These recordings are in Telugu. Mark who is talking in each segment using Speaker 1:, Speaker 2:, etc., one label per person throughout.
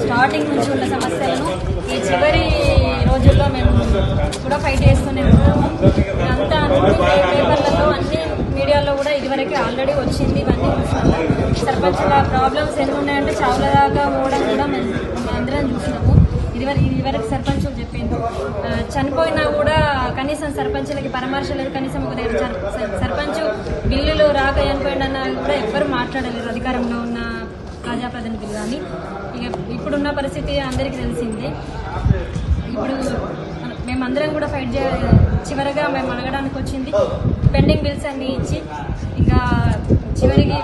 Speaker 1: స్టార్టింగ్ నుంచి ఉన్న సమస్యలను ఈ చివరి రోజుల్లో మేము కూడా ఫైట్ చేస్తూనే ఉన్నాము. అంతా పేపర్లలో అన్ని మీడియాలో కూడా ఇదివరకు ఆల్రెడీ వచ్చింది. ఇవన్నీ చూసినాము. సర్పంచుల ప్రాబ్లమ్స్ ఎన్ని ఉన్నాయంటే చావుల దాకా పోవడం కూడా మేము అందరం చూసినాము. ఇదివరకు సర్పంచులు చెప్పిండ్రు, చనిపోయినా కూడా కనీసం సర్పంచులకి పరామర్శలేదు. కనీసం ఒక దగ్గర సర్పంచ్ బిల్లులు రాక చనిపోయిందన్న కూడా ఎవ్వరు మాట్లాడలేరు అధికారంలో ఉన్న ప్రజాప్రతినిధులు. కానీ ఇక ఇప్పుడున్న పరిస్థితి అందరికీ తెలిసిందే. ఇప్పుడు మేమందరం కూడా ఫైట్ చివరిగా మేము అడగడానికి వచ్చింది పెండింగ్ బిల్స్ అన్ని ఇచ్చి ఇంకా చివరికి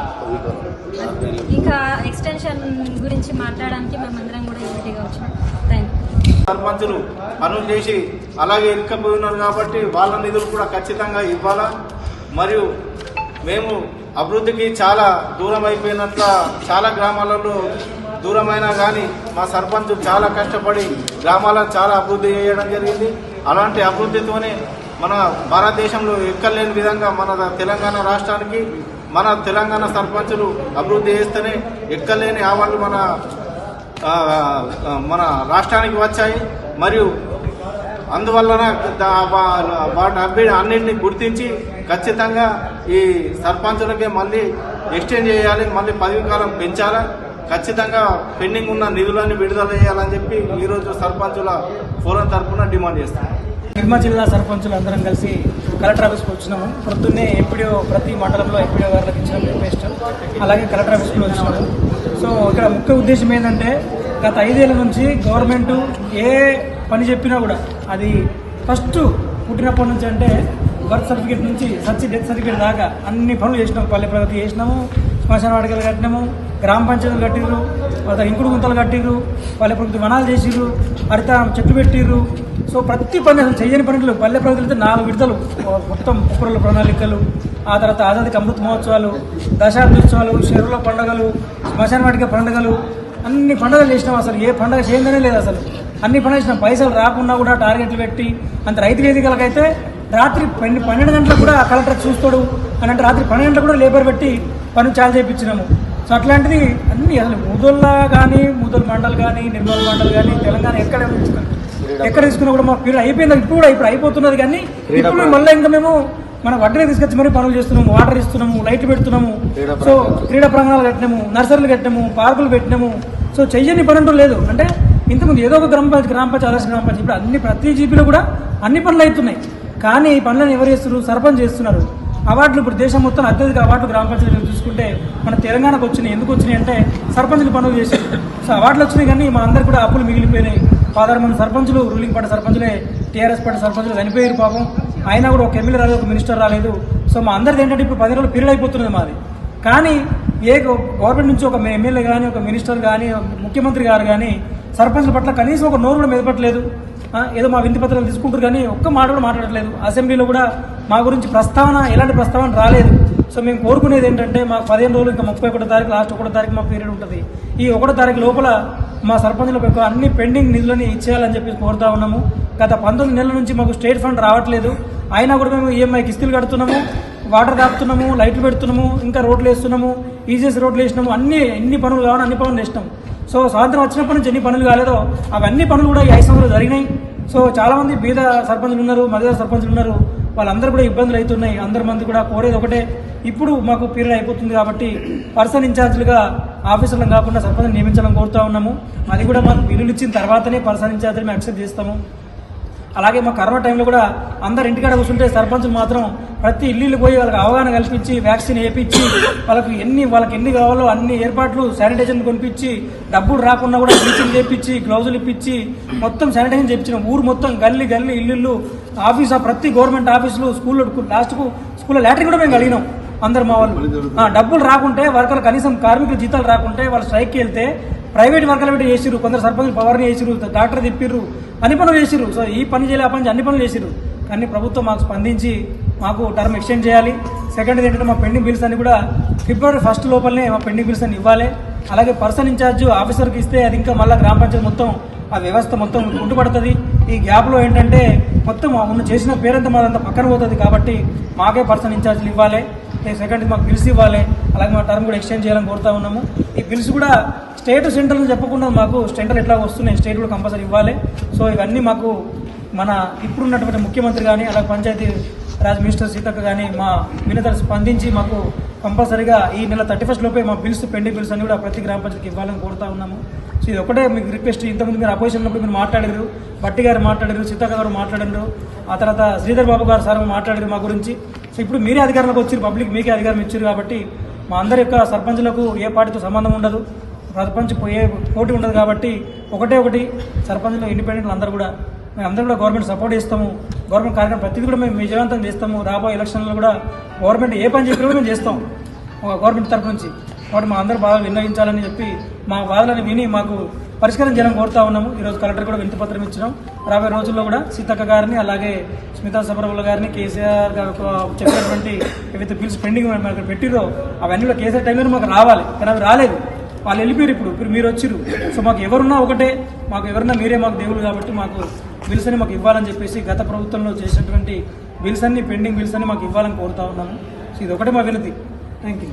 Speaker 1: ఇంకా ఎక్స్టెన్షన్ గురించి మాట్లాడడానికి మేమందరం కూడా యూనిటీగా వచ్చినాం. Thank you.
Speaker 2: సర్పంచులు పనులు చేసి అలాగే ఇరుక్కపోయి ఉన్నారు కాబట్టి వాళ్ళ నిధులు కూడా ఖచ్చితంగా ఇవ్వాలా. మరియు మేము అభివృద్ధికి చాలా దూరం అయిపోయినట్ల చాలా గ్రామాలలో దూరమైనా కానీ మా సర్పంచ్ చాలా కష్టపడి గ్రామాలను చాలా అభివృద్ధి చేయడం జరిగింది. అలాంటి అభివృద్ధితోనే మన భారతదేశంలో ఎక్కలేని విధంగా మన తెలంగాణ రాష్ట్రానికి మన తెలంగాణ సర్పంచులు అభివృద్ధి చేస్తేనే ఎక్కలేని అవార్డులు మన రాష్ట్రానికి వచ్చాయి. మరియు అందువలన వాటి అన్నింటినీ గుర్తించి ఖచ్చితంగా ఈ సర్పంచులకే మళ్ళీ ఎక్స్టెండ్ చేయాలి, మళ్ళీ పదవి కాలం పెంచాలా, ఖచ్చితంగా పెండింగ్ ఉన్న నిధులన్నీ విడుదల చేయాలని చెప్పి ఈరోజు సర్పంచుల ఫోరం తరఫున డిమాండ్ చేస్తాం.
Speaker 3: నిర్మల్ జిల్లా సర్పంచులు అందరం కలిసి కలెక్టర్ ఆఫీస్కి వచ్చినాము. పొద్దున్నే ఎంపీడీఓ ప్రతి మండలంలో ఎంపీడీఓ గారికి ఇచ్చిన రిక్వెస్ట్, అలాగే కలెక్టర్ ఆఫీస్కి వచ్చినాము. సో ఇక్కడ ముఖ్య ఉద్దేశం ఏంటంటే గత 5 ఏళ్ల నుంచి గవర్నమెంట్ ఏ పని చెప్పినా కూడా అది ఫస్ట్ పుట్టినప్పటి నుంచి అంటే బర్త్ సర్టిఫికేట్ నుంచి డెత్ సర్టిఫికేట్ దాకా అన్ని పనులు చేసినాము. పల్లె ప్రగతి చేసినాము, శ్మశాన వాటికలు కట్టినాము, గ్రామ పంచాయతీలు కట్టిర్రు, ఇంకుడు గుంతలు కట్టిర్రు, పల్లె ప్రగతి వనాలు చేసిర్రు, హరిత చెట్లు పెట్టిర్రు. సో ప్రతి పని అసలు చేయని పనులు పల్లె ప్రగతులు అయితే 4 విడతలు మొత్తం కుక్కరుల ప్రణాళికలు, ఆ తర్వాత ఆజాదీకి అమృత మహోత్సవాలు, దశాబ్దోత్సవాలు, చెరువుల పండుగలు, శ్మశాన వాటిక పండుగలు, అన్ని పండుగలు చేసినాం. అసలు ఏ పండుగ చేయందనే లేదు. అసలు అన్ని పండుగ చేసినాం. పైసలు రాకుండా కూడా టార్గెట్లు పెట్టి అంత రైతు వేదికలకైతే రాత్రి 12 గంటలకు కూడా కలెక్టర్ చూస్తాడు అని అంటే రాత్రి 12 గంటలకు కూడా లేబర్ పెట్టి పనులు చాలా చేయించినాము. సో అట్లాంటిది అన్ని అసలు ముదోల్లా కానీ ముదోల్ మండల్ కానీ నిర్మల్ మండల్ కానీ తెలంగాణ ఎక్కడ తీసుకున్నా కూడా మా పీరియడ్ అయిపోయింది. ఇప్పుడు అయిపోతున్నది. కానీ ఇప్పుడు మళ్ళీ ఇంకా మేము మన వడ్డీని తీసుకొచ్చి మరీ పనులు చేస్తున్నాము, వాటర్ ఇస్తున్నాము, లైట్లు పెడుతున్నాము. సో క్రీడా ప్రాంగణాలు కట్టినాము, నర్సరీలు కట్టినాము, పార్కులు పెట్టినాము. సో చెయ్యని పని అంటూ లేదు. అంటే ఇంతకుముందు ఏదో ఒక గ్రామ పంచాయతీ ఆదర్శ గ్రామ పంచాయతీ ఇప్పుడు ప్రతి జీపీలో కూడా అన్ని పనులు అవుతున్నాయి. కానీ ఈ పనులను ఎవరు చేస్తున్నారు? సర్పంచ్ చేస్తున్నారు. అవార్డులు ఇప్పుడు దేశం మొత్తం అత్యధిక అవార్డులు గ్రామ పంచాయతీలు చూసుకుంటే మన తెలంగాణకు వచ్చినాయి. ఎందుకు వచ్చినాయి అంటే సర్పంచులు పనులు చేశారు. సో అవార్డులు వచ్చినాయి కానీ మన అందరు కూడా అప్పులు మిగిలిపోయినాయి. 16 మంది సర్పంచులు రూలింగ్ పార్టీ సర్పంచులే టీఆర్ఎస్ పార్టీ సర్పంచులు చనిపోయారు పాపం. అయినా కూడా ఒక ఎమ్మెల్యే రాలేదు, ఒక మినిస్టర్ రాలేదు. సో మా అందరిది ఏంటంటే ఇప్పుడు 10 రోజులు పీరియడ్ అయిపోతున్నది మాది. కానీ ఏ గవర్నమెంట్ నుంచి ఒక ఎమ్మెల్యే కానీ, ఒక మినిస్టర్ కానీ, ముఖ్యమంత్రి గారు కానీ సర్పంచుల పట్ల కనీసం ఒక నోరు కూడా మెదపట్లేదు. ఏదో మా వింతి పత్రాలు తీసుకుంటారు కానీ ఒక్క మాట కూడా మాట్లాడట్లేదు. అసెంబ్లీలో కూడా మా గురించి ఎలాంటి ప్రస్తావన రాలేదు. సో మేము కోరుకునేది ఏంటంటే మాకు 15 రోజులు ఇంకా 31వ తారీఖు లాస్ట్ 1వ తారీఖు మా పీరియడ్ ఉంటుంది. ఈ 1వ తారీఖు లోపల మా సర్పంచులకు అన్ని పెండింగ్ నిధులని ఇచ్చేయాలని చెప్పి కోరుతా ఉన్నాము. గత 19 నెలల నుంచి మాకు స్టేట్ ఫండ్ రావట్లేదు. అయినా కూడా మేము ఈఎంఐ కిస్తులు కడుతున్నాము, వాటర్ దాపుతున్నాము, లైట్లు పెడుతున్నాము, ఇంకా రోడ్లు వేస్తున్నాము, ఈజీఎస్ రోడ్లు వేసినాము. ఎన్ని పనులు కావాలో అన్ని పనులు వేసినాము. సో స్వాతంత్రం వచ్చినప్పటి నుంచి ఎన్ని పనులు కాలేదో అవన్నీ పనులు కూడా ఈ 5 సంవత్సరాలు జరిగినాయి. సో చాలామంది బీద సర్పంచులు ఉన్నారు, మధ్య సర్పంచులు ఉన్నారు. వాళ్ళందరూ కూడా ఇబ్బందులు అవుతున్నాయి. అందరి మంది కూడా కోరేది ఒకటే, ఇప్పుడు మాకు పీరియడ్ అయిపోతుంది కాబట్టి పర్సన్ ఇన్ఛార్జీలుగా ఆఫీసర్లను కాకుండా సర్పంచ్ నియమించాలని కోరుతా ఉన్నాము. అది కూడా మాకు బిల్లులు ఇచ్చిన తర్వాతనే పర్సన్ ఇన్ఛార్జీలు మేము యాక్సెప్ట్ చేస్తాము. అలాగే మా కరోనా టైంలో కూడా అందరు ఇంటికాడ కూర్చుంటే సర్పంచులు మాత్రం ప్రతి ఇల్లు పోయి వాళ్ళకి అవగాహన కల్పించి వ్యాక్సిన్ వేయించి వాళ్ళకి ఎన్ని కావాలో అన్ని ఏర్పాట్లు శానిటైజర్ కొనిపించి డబ్బులు రాకుండా కూడా బ్లీచింగ్ చేయించి గ్లౌజులు ఇప్పించి మొత్తం శానిటైజర్ చేయించినాం. ఊరు మొత్తం గల్లీ ఇల్లు ఆఫీస్ ప్రతి గవర్నమెంట్ ఆఫీసులు స్కూల్లో లాటరీ కూడా మేము అడిగినాం. అందరు మా వాళ్ళు డబ్బులు రాకుంటే వర్కర్లు కనీసం కార్మికుల జీతాలు రాకుంటే వాళ్ళు స్ట్రైక్కి వెళ్తే ప్రైవేట్ వర్కర్లు పెట్టి చేసిరు. కొందరు సర్పంచులు పవర్ని చేసిరు, డాక్టర్ తిప్పిర్రు, అన్ని పనులు చేసిరు. సో ఈ పని చేయలే, ఆ పని అన్ని పనులు చేసిరు. కానీ ప్రభుత్వం మాకు స్పందించి మాకు టర్మ్ ఎక్స్టెండ్ చేయాలి. సెకండ్ ఏంటంటే మా పెండింగ్ బిల్స్ అన్ని కూడా ఫిబ్రవరి 1 లోపలనే మా పెండింగ్ బిల్స్ అన్ని ఇవ్వాలి. అలాగే పర్సన్ ఇన్ఛార్జ్ ఆఫీసర్కి ఇస్తే అది ఇంకా మళ్ళీ గ్రామ పంచాయతీ మొత్తం ఆ వ్యవస్థ మొత్తం కుంటుపడుతుంది. ఈ గ్యాప్లో ఏంటంటే మొత్తం ఉన్న చేసిన పేరంతా మాదంతా పక్కన పోతుంది. కాబట్టి మాకే పర్సన్ ఇన్ఛార్జ్లు ఇవ్వాలి. సెకండ్ మాకు బిల్స్ ఇవ్వాలి. అలాగే మా టర్మ్ కూడా ఎక్స్టెండ్ చేయాలని కోరుతా ఉన్నాము. ఈ బిల్స్ కూడా స్టేట్ సెంట్రల్ చెప్పకుండా మాకు సెంట్రల్ ఎట్లా వస్తున్నాయి, స్టేట్ కూడా కంపల్సరీ ఇవ్వాలి. సో ఇవన్నీ మాకు మన ఇప్పుడున్నటువంటి ముఖ్యమంత్రి కానీ అలాగే పంచాయతీ రాజ్ మినిస్టర్ సీతక్క కానీ మా వినతలు స్పందించి మాకు కంపల్సరీగా ఈ నెల 31 లోపే మా బిల్స్ పెండింగ్ బిల్స్ అన్ని కూడా ప్రతి గ్రామ పంచాయతీకి ఇవ్వాలని కోరుతా ఉన్నాము. సో ఇది ఒకటే మీకు రిక్వెస్ట్. ఇంతకుముందు మీరు అపోజిషన్ ఉన్నప్పుడు మీరు మాట్లాడారు, బట్టి గారు మాట్లాడారు, సీతక్క గారు మాట్లాడారు, ఆ తర్వాత శ్రీధర్ బాబు గారు సార్ మాట్లాడారు మా గురించి. సో ఇప్పుడు మీరే అధికారంలోకి వచ్చారు, పబ్లిక్ మీకే అధికారం ఇచ్చారు కాబట్టి మా అందరి యొక్క సర్పంచులకు ఏ పార్టీతో సంబంధం ఉండదు, సర్పంచ్ పోటీ ఉండదు కాబట్టి ఒకటి సర్పంచ్లు ఇండిపెండెంట్లు అందరూ కూడా గవర్నమెంట్ సపోర్ట్ చేస్తాము. గవర్నమెంట్ కార్యక్రమం ప్రతిదీ కూడా మేము విజయవంతం చేస్తాము. రాబోయే ఎలక్షన్లో కూడా గవర్నమెంట్ ఏ పని చెప్పినా మేము చేస్తాం గవర్నమెంట్ తరఫు నుంచి. కాబట్టి మా అందరూ బాగా విన్నవించాలని చెప్పి మా బాధలను విని మాకు పరిష్కారం చేయాలని కోరుతా ఉన్నాము. ఈరోజు కలెక్టర్ కూడా వినతి పత్రం ఇచ్చినాం. రాబోయే రోజుల్లో కూడా సీతక్క గారిని అలాగే స్మితా సబర్వాల్ గారిని కేసీఆర్ గారు చెప్పినటువంటి ఏవైతే బిల్స్ పెండింగ్ మనకు పెట్టిరో అవన్నీ కూడా కేసీఆర్ టైంలో మాకు రావాలి, కానీ అవి రాలేదు. వాళ్ళు వెళ్ళిపోయారు. ఇప్పుడు మీరు వచ్చిర్రు. సో మాకు ఎవరున్నా ఒకటే, మాకు ఎవరున్నా మీరే మాకు దేవుళ్ళు కాబట్టి మాకు బిల్స్ అని మాకు ఇవ్వాలని చెప్పేసి గత ప్రభుత్వంలో చేసినటువంటి బిల్స్ అన్ని పెండింగ్ బిల్స్ అన్ని మాకు ఇవ్వాలని కోరుతా ఉన్నాము. సో ఇది ఒకటే మా వినతి. Thank you.